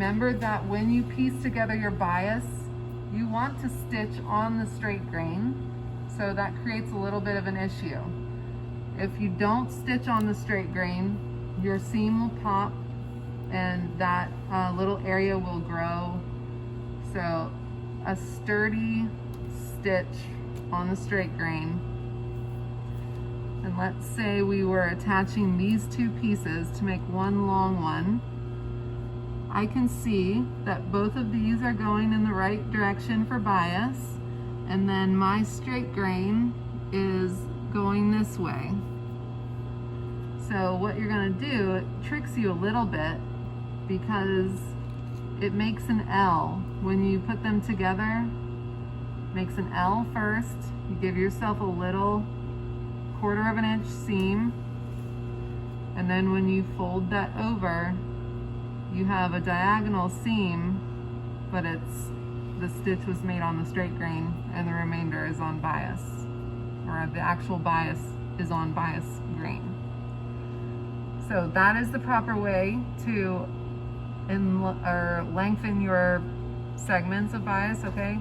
remember that when you piece together your bias, you want to stitch on the straight grain, so that creates a little bit of an issue. If you don't stitch on the straight grain, your seam will pop and that little area will grow. So a sturdy stitch on the straight grain. And let's say we were attaching these two pieces to make one long one. I can see that both of these are going in the right direction for bias, and then my straight grain is going this way. So what you're gonna do, it tricks you a little bit because it makes an L. When you put them together, it makes an L first. You give yourself a little 1/4 of an inch seam, and then when you fold that over, you have a diagonal seam, but the stitch was made on the straight grain and the remainder is on bias, or the actual bias is on bias grain. So that is the proper way to lengthen your segments of bias, okay?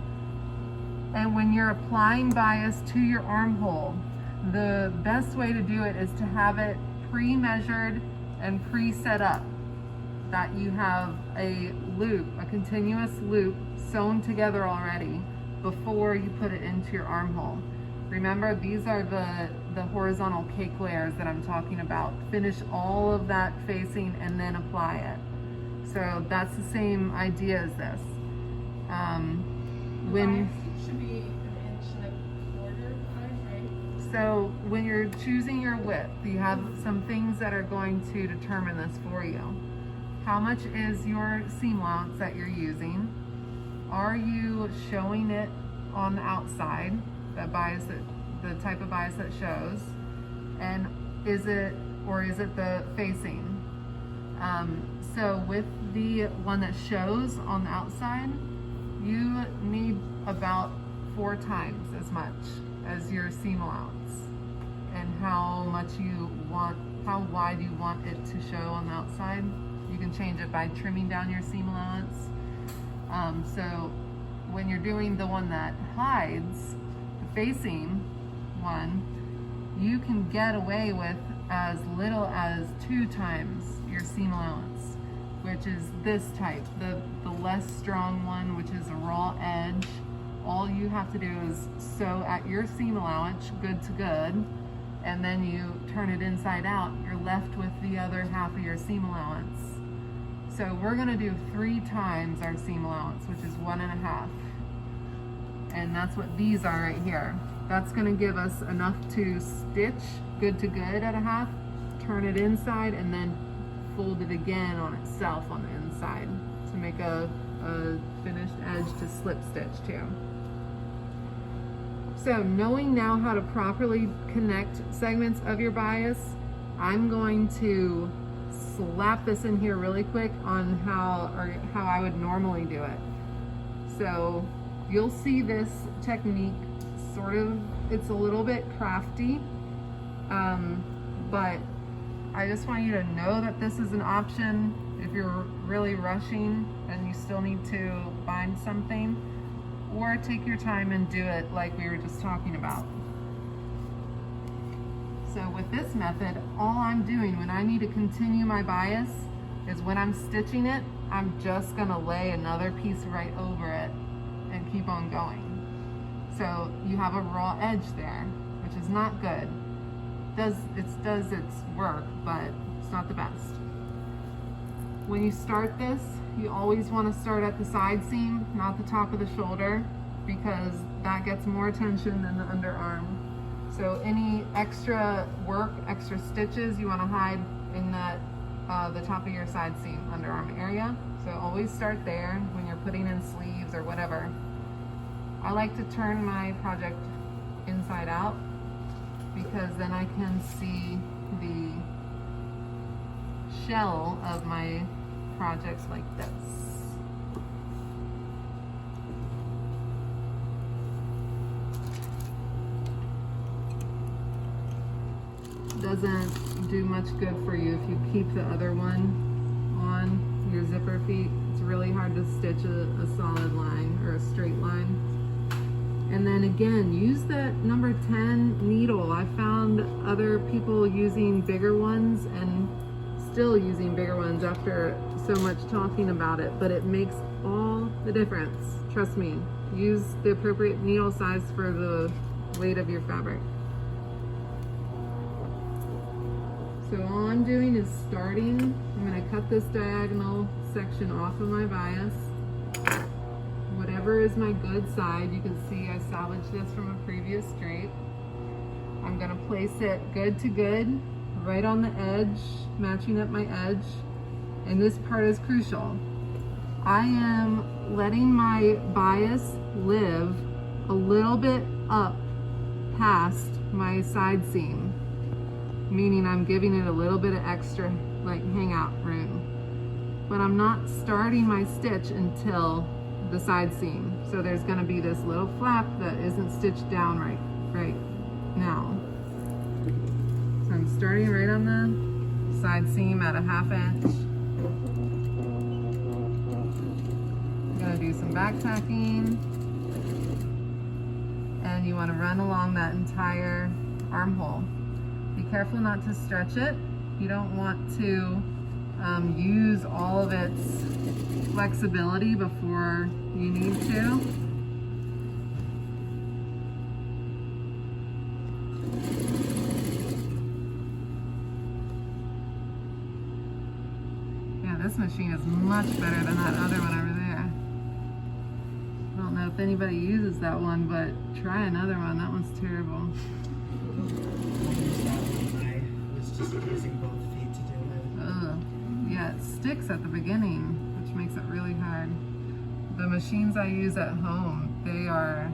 And when you're applying bias to your armhole, the best way to do it is to have it pre-measured and pre-set up. That you have a loop, a continuous loop sewn together already before you put it into your armhole. Remember, these are the horizontal cake layers that I'm talking about. Finish all of that facing and then apply it. So that's the same idea as this. When should be 1.25 inches, right? So when you're choosing your width, you have some things that are going to determine this for you. How much is your seam allowance that you're using? Are you showing it on the outside, the type of bias that shows? And is it the facing? So with the one that shows on the outside, you need about 4 times as much as your seam allowance. And how wide you want it to show on the outside. You can change it by trimming down your seam allowance. So when you're doing the one that hides, the facing one, you can get away with as little as 2 times your seam allowance, which is this type, the less strong one, which is a raw edge. All you have to do is sew at your seam allowance, good to good, and then you turn it inside out. You're left with the other half of your seam allowance. So we're gonna do 3 times our seam allowance, which is 1.5. And that's what these are right here. That's gonna give us enough to stitch good to good at 1/2, turn it inside, and then fold it again on itself on the inside to make a finished edge to slip stitch to. So knowing now how to properly connect segments of your bias, I'm going to slap this in here really quick on how I would normally do it. So you'll see this technique it's a little bit crafty, but I just want you to know that this is an option if you're really rushing and you still need to bind something, or take your time and do it like we were just talking about. So with this method, all I'm doing when I need to continue my bias is when I'm stitching it, I'm just gonna lay another piece right over it and keep on going. So you have a raw edge there, which is not good. It does its work, but it's not the best. When you start this, you always want to start at the side seam, not the top of the shoulder, because that gets more attention than the underarm. So any extra work, extra stitches you want to hide in that the top of your side seam, underarm area. So always start there when you're putting in sleeves or whatever. I like to turn my project inside out because then I can see the shell of my projects like this. Doesn't do much good for you if you keep the other one on. your zipper feet. It's really hard to stitch a solid line or a straight line. And then again, use that number 10 needle. I found other people using bigger ones and still using bigger ones after so much talking about it, but it makes all the difference. Trust me, use the appropriate needle size for the weight of your fabric. So all I'm doing is starting. I'm going to cut this diagonal section off of my bias. Whatever is my good side, you can see I salvaged this from a previous drape. I'm going to place it good to good, right on the edge, matching up my edge. And this part is crucial. I am letting my bias live a little bit up past my side seam, meaning I'm giving it a little bit of extra like hangout room. But I'm not starting my stitch until the side seam. So there's going to be this little flap that isn't stitched down right now. So I'm starting right on the side seam at a 1/2 inch. I'm going to do some back tacking, and you want to run along that entire armhole. Be careful not to stretch it. You don't want to use all of its flexibility before you need to. Yeah, this machine is much better than that other one over there. I don't know if anybody uses that one, but try another one. That one's terrible. I was just using both feet to do it. Ugh. Yeah, it sticks at the beginning, which makes it really hard. The machines I use at home, they are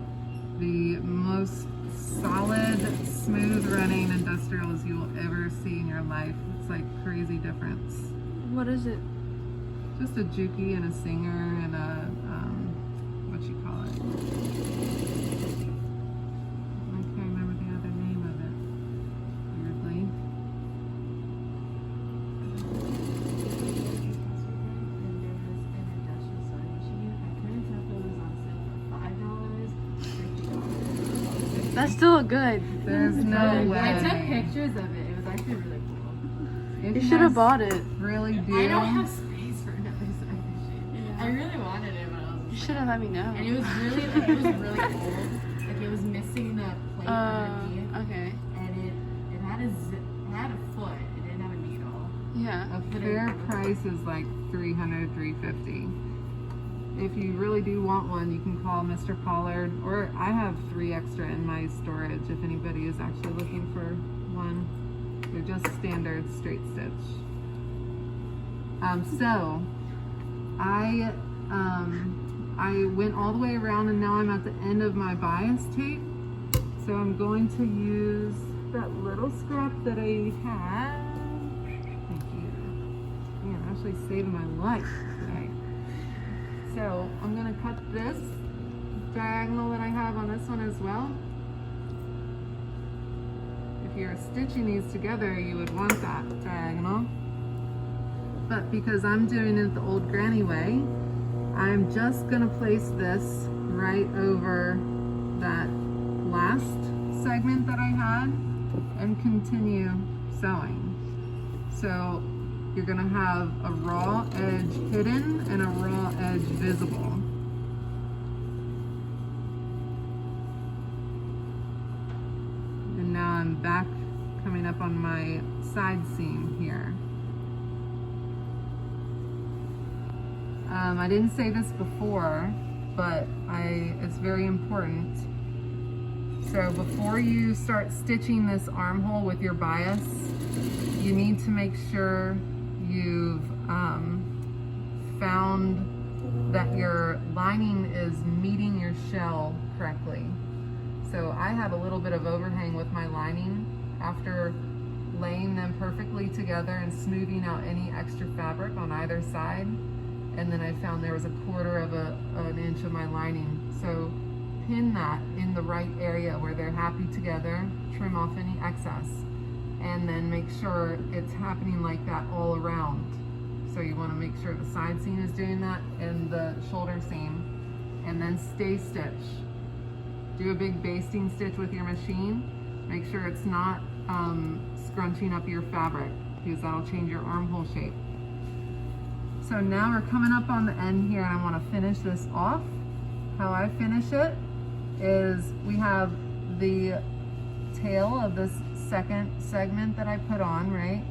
the most solid, smooth running industrials you will ever see in your life. It's like crazy difference. What is it? Just a Juki and a Singer and a, what you call it? I can't remember the other name of it, weirdly. That's still good. There's no way. I took pictures of it. It was actually really cool. If You should have guys bought it. Really do. I don't have space for another side machine. I really wanted it when I was. You should have let me know. And it was really like, it was really old. Like it was missing the plate underneath. Okay. And it had it had a foot. It didn't have a needle. Yeah. A fair price is like $300, $350. If you really do want one, you can call Mr. Pollard, or I have 3 extra in my storage if anybody is actually looking for one. They're just standard straight stitch. So I went all the way around, and now I'm at the end of my bias tape. So I'm going to use that little scrap that I had. Thank you. Man, actually saving my life today. So I'm going to cut this diagonal that I have on this one as well. If you're stitching these together, you would want that diagonal. But because I'm doing it the old granny way, I'm just going to place this right over that last segment that I had and continue sewing. So you're going to have a raw edge hidden and a raw edge visible. And now I'm back coming up on my side seam here. I didn't say this before, but it's very important. So before you start stitching this armhole with your bias, you need to make sure you've found that your lining is meeting your shell correctly. So I had a little bit of overhang with my lining after laying them perfectly together and smoothing out any extra fabric on either side. And then I found there was a 1/4 of an inch of my lining. So pin that in the right area where they're happy together, trim off any excess, and then make sure it's happening like that all around. So you want to make sure the side seam is doing that and the shoulder seam. And then stay stitch. Do a big basting stitch with your machine. Make sure it's not scrunching up your fabric, because that'll change your armhole shape. So now we're coming up on the end here, and I want to finish this off. How I finish it is we have the tail of this second segment that I put on, right?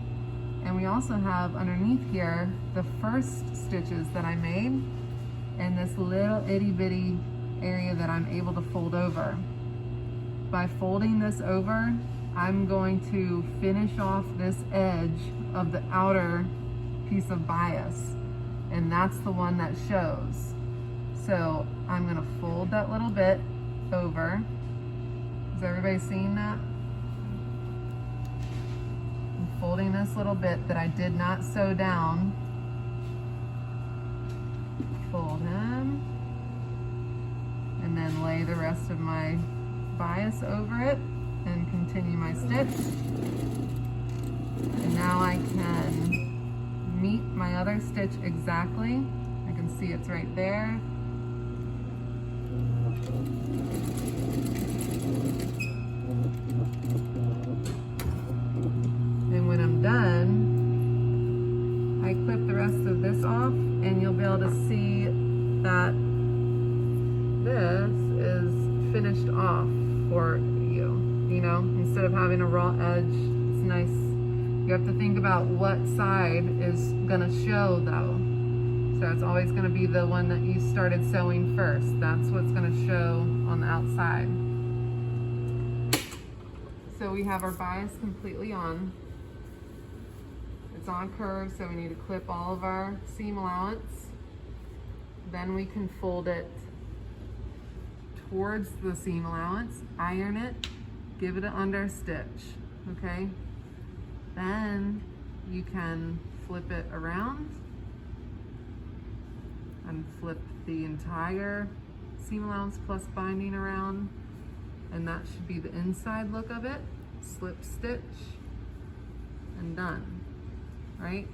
And we also have underneath here the first stitches that I made and this little itty bitty area that I'm able to fold over. By folding this over, I'm going to finish off this edge of the outer piece of bias, and that's the one that shows. So I'm gonna fold that little bit over. Is everybody seeing that? I'm folding this little bit that I did not sew down. Fold him, and then lay the rest of my bias over it and continue my stitch. And now I can meet my other stitch exactly. I can see it's right there. And when I'm done, I clip the rest of this off, and you'll be able to see that this is finished off for you. You know, instead of having a raw edge, it's nice. You have to think about what side is gonna show though. So it's always gonna be the one that you started sewing first. That's what's gonna show on the outside. So we have our bias completely on. It's on curve, so we need to clip all of our seam allowance. Then we can fold it towards the seam allowance, iron it, give it an under stitch, okay? Then you can flip it around and flip the entire seam allowance plus binding around, and that should be the inside look of it. Slip stitch and done, right?